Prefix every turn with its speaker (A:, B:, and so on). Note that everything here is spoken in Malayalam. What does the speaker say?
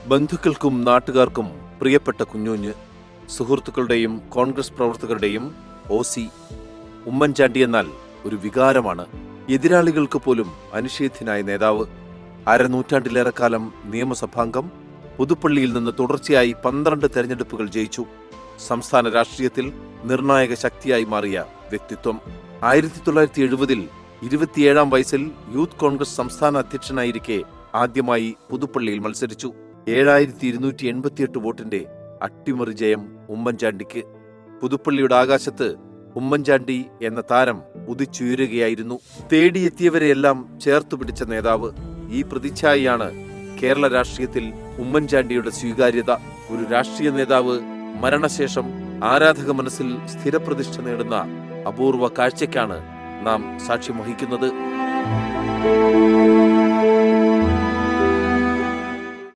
A: ബന്ധുക്കൾക്കും നാട്ടുകാർക്കും പ്രിയപ്പെട്ട കുഞ്ഞുഞ്ഞ്, സുഹൃത്തുക്കളുടെയും കോൺഗ്രസ് പ്രവർത്തകരുടെയും OC ഉമ്മൻചാണ്ടി എന്നാൽ ഒരു വികാരമാണ്. എതിരാളികൾക്ക് പോലും അനിഷേധ്യനായ നേതാവ്. അരനൂറ്റാണ്ടിലേറെക്കാലം നിയമസഭാംഗം. പുതുപ്പള്ളിയിൽ നിന്ന് തുടർച്ചയായി 12 തെരഞ്ഞെടുപ്പുകൾ ജയിച്ചു. സംസ്ഥാന രാഷ്ട്രീയത്തിൽ നിർണായക ശക്തിയായി മാറിയ വ്യക്തിത്വം. 1970-ൽ 27-ാം വയസ്സിൽ യൂത്ത് കോൺഗ്രസ് സംസ്ഥാന അധ്യക്ഷനായിരിക്കെ ആദ്യമായി പുതുപ്പള്ളിയിൽ മത്സരിച്ചു. 7288 വോട്ടിന്റെ അട്ടിമറി ജയം ഉമ്മൻചാണ്ടിക്ക്. പുതുപ്പള്ളിയുടെ ആകാശത്ത് ഉമ്മൻചാണ്ടി എന്ന താരം ഉദിച്ചുയരുകയായിരുന്നു. തേടിയെത്തിയവരെയെല്ലാം ചേർത്തുപിടിച്ച നേതാവ്. ഈ പ്രതിച്ഛായയാണ് കേരള രാഷ്ട്രീയത്തിൽ ഉമ്മൻചാണ്ടിയുടെ സ്വീകാര്യത. ഒരു രാഷ്ട്രീയ നേതാവ് മരണശേഷം ആരാധക മനസ്സിൽ സ്ഥിരപ്രതിഷ്ഠ നേടുന്ന അപൂർവ കാഴ്ചയ്ക്കാണ് നാം സാക്ഷ്യം വഹിക്കുന്നത്.